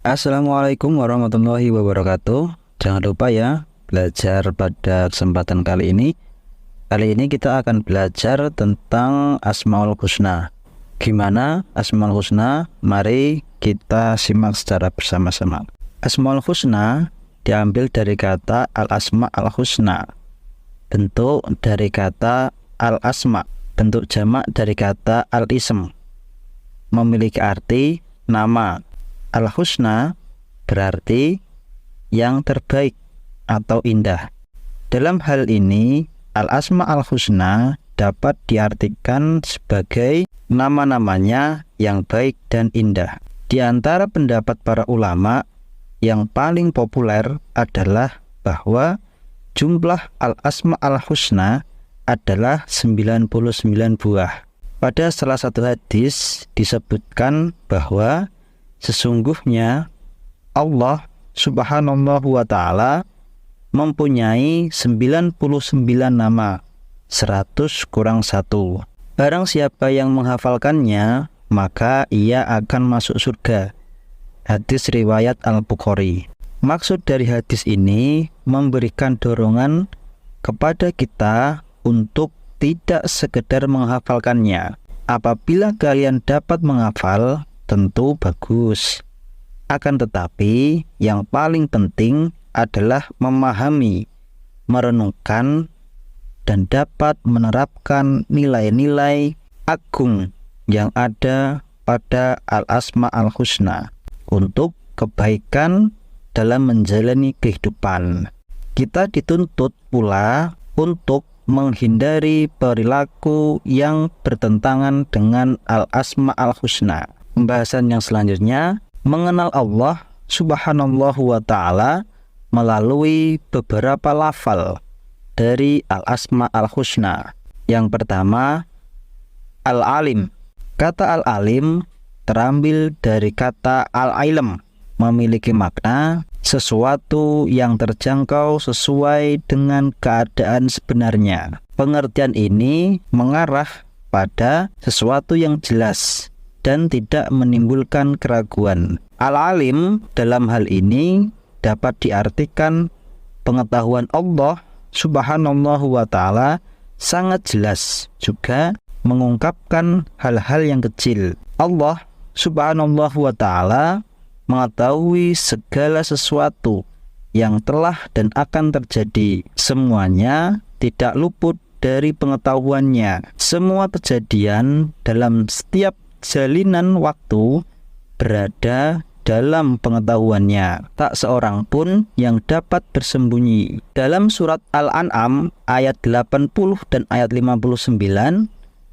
Assalamualaikum warahmatullahi wabarakatuh. Jangan lupa ya, belajar pada kesempatan kali ini. Kali ini kita akan belajar tentang Asmaul Husna. Gimana Asmaul Husna? Mari kita simak secara bersama-sama. Asmaul Husna diambil dari kata Al-Asma Al-Husna. Bentuk dari kata Al-Asma. Bentuk jamak dari kata Al-Ism. Memiliki arti nama. Al-Husna berarti yang terbaik atau indah. Dalam hal ini, Al-Asma Al-Husna dapat diartikan sebagai nama-namanya yang baik dan indah. Di antara pendapat para ulama, yang paling populer adalah bahwa jumlah Al-Asma Al-Husna adalah 99 buah. Pada salah satu hadis disebutkan bahwa sesungguhnya Allah Subhanahu wa ta'ala mempunyai 99 nama, 100 kurang 1. Barang siapa yang menghafalkannya, maka ia akan masuk surga. Hadis riwayat Al-Bukhari. Maksud dari hadis ini memberikan dorongan kepada kita untuk tidak sekedar menghafalkannya. Apabila kalian dapat menghafal, tentu bagus. Akan tetapi yang paling penting adalah memahami, merenungkan, dan dapat menerapkan nilai-nilai agung yang ada pada Al-Asma Al-Husna untuk kebaikan dalam menjalani kehidupan. Kita dituntut pula untuk menghindari perilaku yang bertentangan dengan Al-Asma Al-Husna. Pembahasan yang selanjutnya, mengenal Allah Subhanahu wa ta'ala melalui beberapa lafal dari Al-Asma Al-Husna. Yang pertama, Al-Alim. Kata Al-Alim terambil dari kata Al-Ilm, memiliki makna sesuatu yang terjangkau sesuai dengan keadaan sebenarnya. Pengertian ini mengarah pada sesuatu yang jelas dan tidak menimbulkan keraguan. Al-Alim dalam hal ini dapat diartikan pengetahuan Allah Subhanahu wa ta'ala sangat jelas, juga mengungkapkan hal-hal yang kecil. Allah Subhanahu wa ta'ala mengetahui segala sesuatu yang telah dan akan terjadi. Semuanya tidak luput dari pengetahuannya. Semua kejadian dalam setiap jalinan waktu berada dalam pengetahuannya. Tak seorang pun yang dapat bersembunyi. Dalam surat Al-An'am ayat 80 dan ayat 59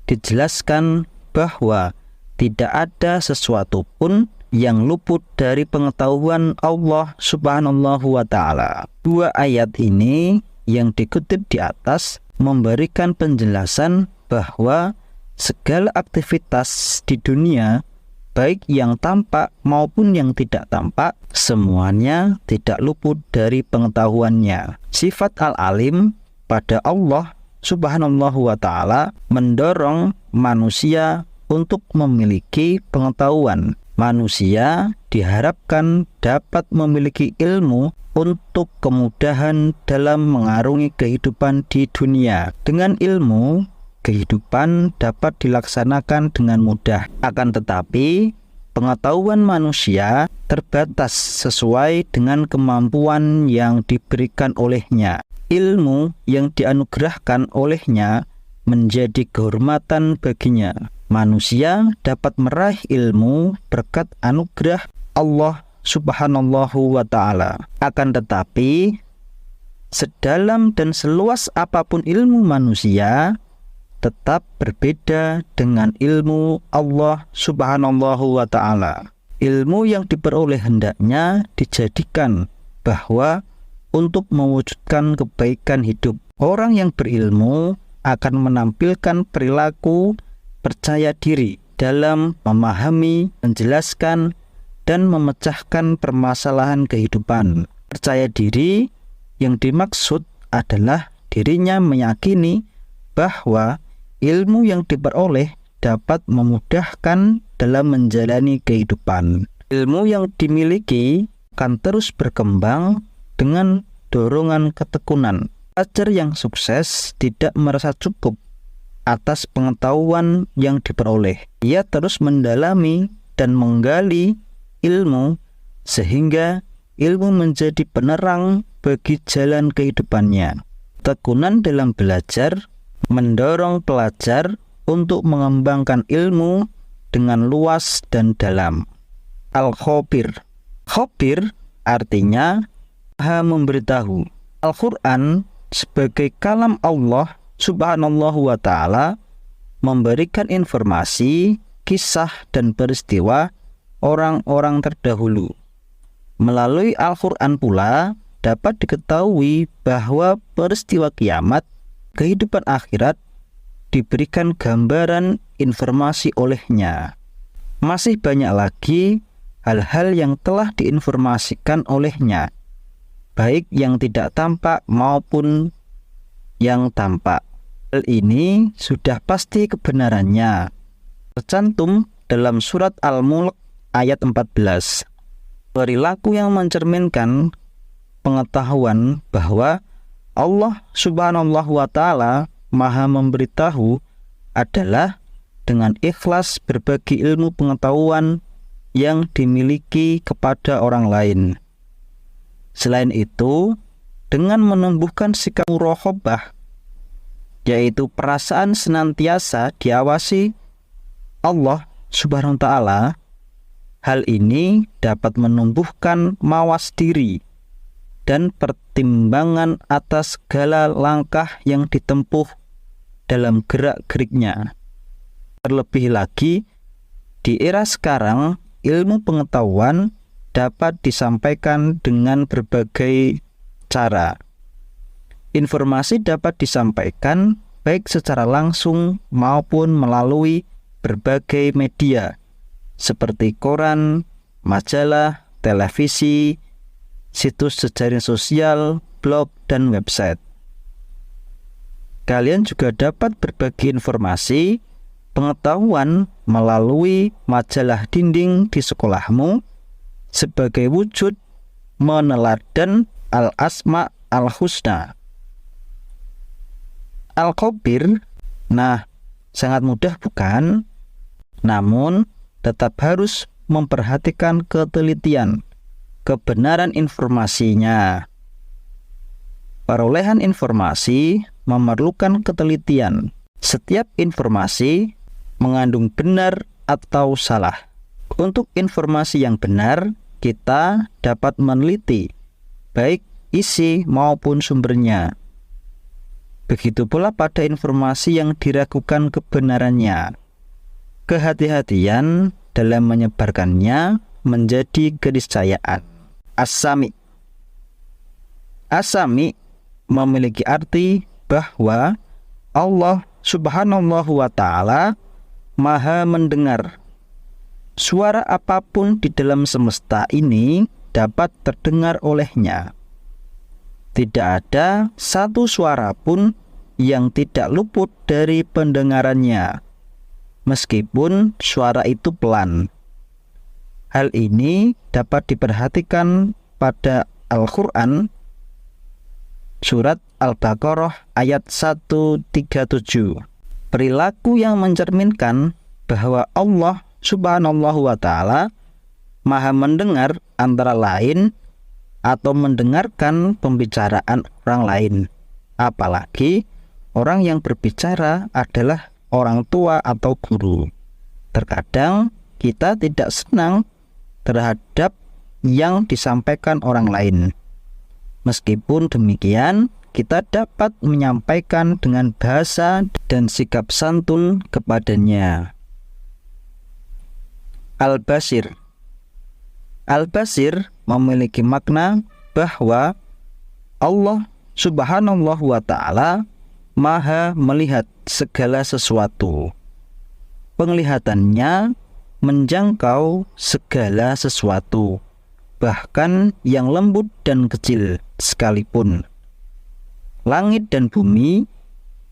dijelaskan bahwa tidak ada sesuatu pun yang luput dari pengetahuan Allah Subhanahu wa ta'ala. Dua ayat ini yang dikutip di atas memberikan penjelasan bahwa segala aktivitas di dunia, baik yang tampak maupun yang tidak tampak, semuanya tidak luput dari pengetahuannya. Sifat Al-Alim pada Allah Subhanahu wa ta'ala mendorong manusia untuk memiliki pengetahuan. Manusia diharapkan dapat memiliki ilmu untuk kemudahan dalam mengarungi kehidupan di dunia. Dengan ilmu, kehidupan dapat dilaksanakan dengan mudah. Akan tetapi, pengetahuan manusia terbatas sesuai dengan kemampuan yang diberikan olehnya. Ilmu yang dianugerahkan olehnya menjadi kehormatan baginya. Manusia dapat meraih ilmu berkat anugerah Allah Subhanahu wa ta'ala. Akan tetapi, sedalam dan seluas apapun ilmu manusia, tetap berbeda dengan ilmu Allah Subhanahu wa ta'ala. Ilmu yang diperoleh hendaknya dijadikan bahwa untuk mewujudkan kebaikan hidup. Orang yang berilmu akan menampilkan perilaku percaya diri dalam memahami, menjelaskan, dan memecahkan permasalahan kehidupan. Percaya diri yang dimaksud adalah dirinya meyakini bahwa ilmu yang diperoleh dapat memudahkan dalam menjalani kehidupan. Ilmu yang dimiliki akan terus berkembang dengan dorongan ketekunan. Pelajar yang sukses tidak merasa cukup atas pengetahuan yang diperoleh. Ia terus mendalami dan menggali ilmu sehingga ilmu menjadi penerang bagi jalan kehidupannya. Tekunan dalam belajar mendorong pelajar untuk mengembangkan ilmu dengan luas dan dalam. Al-Khabir. Khabir artinya Maha memberitahu. Al-Quran sebagai kalam Allah Subhanahu wa ta'ala memberikan informasi, kisah, dan peristiwa orang-orang terdahulu. Melalui Al-Quran pula dapat diketahui bahwa peristiwa kiamat, kehidupan akhirat diberikan gambaran informasi olehnya. Masih banyak lagi hal-hal yang telah diinformasikan olehnya, baik yang tidak tampak maupun yang tampak. Hal ini sudah pasti kebenarannya, tercantum dalam surat Al-Mulk ayat 14. Perilaku yang mencerminkan pengetahuan bahwa Allah Subhanahu wa ta'ala Maha memberitahu adalah dengan ikhlas berbagi ilmu pengetahuan yang dimiliki kepada orang lain. Selain itu, dengan menumbuhkan sikap muraqabah, yaitu perasaan senantiasa diawasi Allah Subhanahu wa ta'ala, hal ini dapat menumbuhkan mawas diri dan pertimbangan atas segala langkah yang ditempuh dalam gerak-geriknya. Terlebih lagi, di era sekarang, ilmu pengetahuan dapat disampaikan dengan berbagai cara. Informasi dapat disampaikan baik secara langsung maupun melalui berbagai media seperti koran, majalah, televisi, situs jejaring sosial, blog, dan website. Kalian juga dapat berbagi informasi pengetahuan melalui majalah dinding di sekolahmu sebagai wujud meneladan al-asma al-husna. Al-Khabir, nah sangat mudah bukan? Namun tetap harus memperhatikan ketelitian, kebenaran informasinya. Perolehan informasi memerlukan ketelitian. Setiap informasi mengandung benar atau salah. Untuk informasi yang benar, kita dapat meneliti baik isi maupun sumbernya. Begitu pula pada informasi yang diragukan kebenarannya. Kehati-hatian dalam menyebarkannya menjadi keniscayaan. As-Sami. As-Sami memiliki arti bahwa Allah Subhanahu wa ta'ala Maha mendengar. Suara apapun di dalam semesta ini dapat terdengar olehnya. Tidak ada satu suara pun yang tidak luput dari pendengarannya, meskipun suara itu pelan. Hal ini dapat diperhatikan pada Al-Quran surat Al-Baqarah ayat 137. Perilaku yang mencerminkan bahwa Allah Subhanahu wa ta'ala Maha mendengar antara lain atau mendengarkan pembicaraan orang lain, apalagi orang yang berbicara adalah orang tua atau guru. Terkadang kita tidak senang terhadap yang disampaikan orang lain. Meskipun demikian, kita dapat menyampaikan dengan bahasa dan sikap santun kepadanya. Al-Basir. Al-Basir memiliki makna bahwa Allah Subhanahu wa ta'ala Maha melihat segala sesuatu. Penglihatannya menjangkau segala sesuatu, bahkan yang lembut dan kecil sekalipun. langit dan bumi,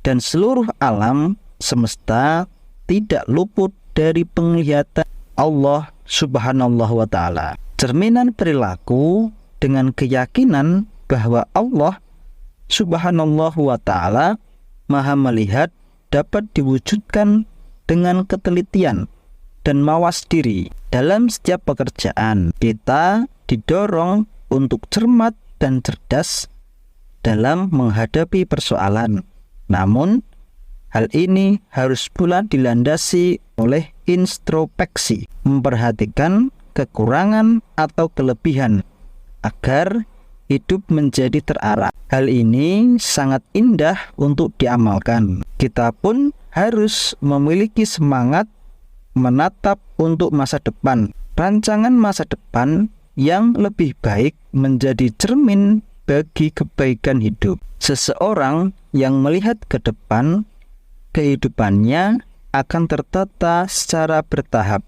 dan seluruh alam semesta tidak luput dari penglihatan Allah Subhanahu wa Ta'ala. Cerminan perilaku dengan keyakinan bahwa Allah Subhanahu wa Ta'ala Maha melihat dapat diwujudkan dengan ketelitian dan mawas diri. Dalam setiap pekerjaan, kita didorong untuk cermat dan cerdas dalam menghadapi persoalan. Namun, hal ini harus pula dilandasi oleh introspeksi, memperhatikan kekurangan atau kelebihan agar hidup menjadi terarah. Hal ini sangat indah untuk diamalkan. Kita pun harus memiliki semangat menatap untuk masa depan. Rancangan masa depan yang lebih baik menjadi cermin bagi kebaikan hidup. Seseorang yang melihat ke depan, kehidupannya akan tertata secara bertahap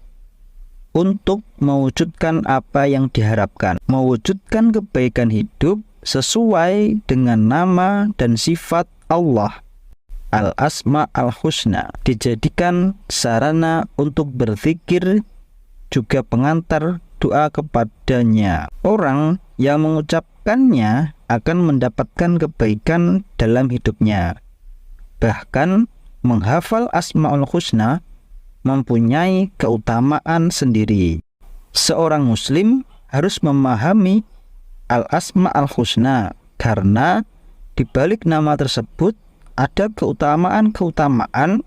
untuk mewujudkan apa yang diharapkan, mewujudkan kebaikan hidup sesuai dengan nama dan sifat Allah. Al-Asma al-Husna dijadikan sarana untuk berzikir, juga pengantar doa kepadanya. Orang yang mengucapkannya akan mendapatkan kebaikan dalam hidupnya. Bahkan menghafal Asmaul Husna mempunyai keutamaan sendiri. Seorang muslim harus memahami Al-Asma al-Husna karena di balik nama tersebut ada keutamaan-keutamaan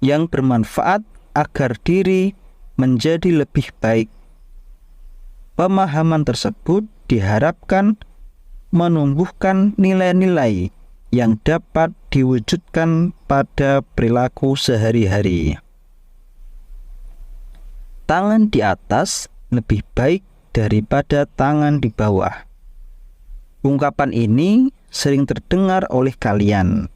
yang bermanfaat agar diri menjadi lebih baik. Pemahaman tersebut diharapkan menumbuhkan nilai-nilai yang dapat diwujudkan pada perilaku sehari-hari. Tangan di atas lebih baik daripada tangan di bawah. Ungkapan ini sering terdengar oleh kalian.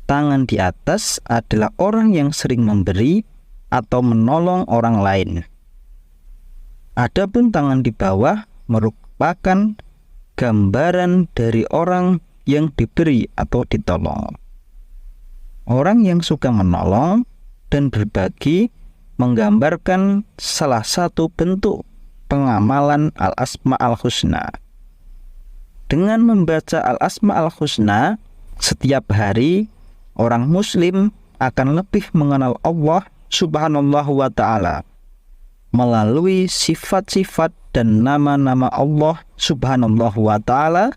Tangan di atas adalah orang yang sering memberi atau menolong orang lain. Adapun tangan di bawah merupakan gambaran dari orang yang diberi atau ditolong. Orang yang suka menolong dan berbagi menggambarkan salah satu bentuk pengamalan Al-Asma al-Husna. Dengan membaca Al-Asma al-Husna setiap hari, orang muslim akan lebih mengenal Allah Subhanahu wa Ta'ala melalui sifat-sifat dan nama-nama Allah Subhanahu wa Ta'ala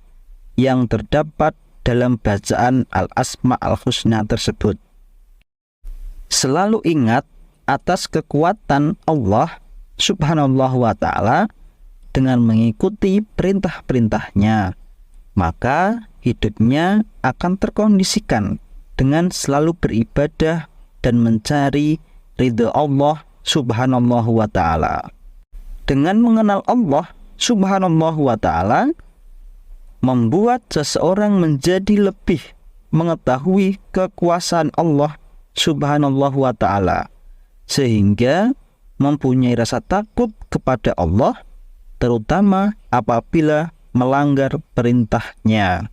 yang terdapat dalam bacaan Al-Asma al-Husna tersebut. Selalu ingat atas kekuatan Allah Subhanahu wa Ta'ala dengan mengikuti perintah-perintahnya, maka hidupnya akan terkondisikan dengan selalu beribadah dan mencari ridha Allah Subhanahu wa Ta'ala. Dengan mengenal Allah Subhanahu wa Ta'ala, membuat seseorang menjadi lebih mengetahui kekuasaan Allah Subhanahu wa Ta'ala, sehingga mempunyai rasa takut kepada Allah, terutama apabila melanggar perintahnya.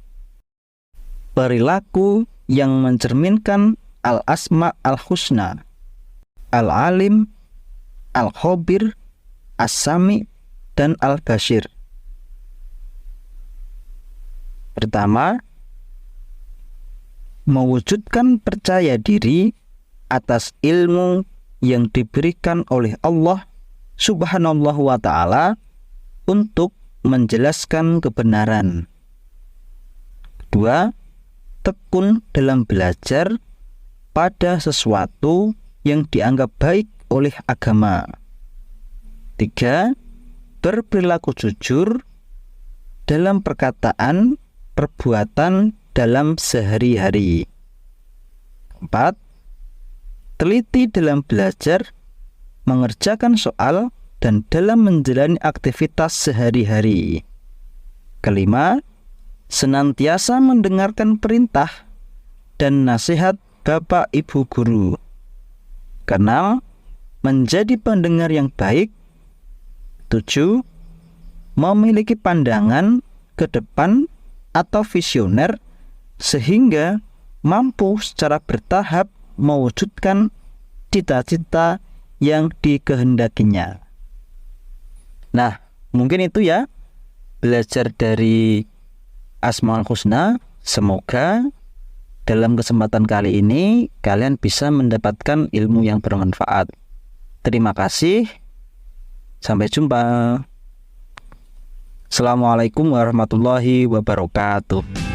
Perilaku yang mencerminkan Al-Asma al-Husna: Al-Alim, Al-Khabir, As-Sami, dan Al-Bashir. Pertama, mewujudkan percaya diri atas ilmu yang diberikan oleh Allah Subhanahu wa Ta'ala untuk menjelaskan kebenaran. Kedua, tekun dalam belajar pada sesuatu yang dianggap baik oleh agama. Tiga, berperilaku jujur dalam perkataan, perbuatan dalam sehari-hari. Empat, teliti dalam belajar, mengerjakan soal, dan dalam menjalani aktivitas sehari-hari. Kelima, senantiasa mendengarkan perintah dan nasihat Bapak Ibu guru. Keenam, menjadi pendengar yang baik. 7, memiliki pandangan ke depan atau visioner sehingga mampu secara bertahap mewujudkan cita-cita yang dikehendakinya. Nah, mungkin itu ya belajar dari Asmaul Husna. Semoga dalam kesempatan kali ini kalian bisa mendapatkan ilmu yang bermanfaat. Terima kasih. Sampai jumpa. Assalamualaikum warahmatullahi wabarakatuh.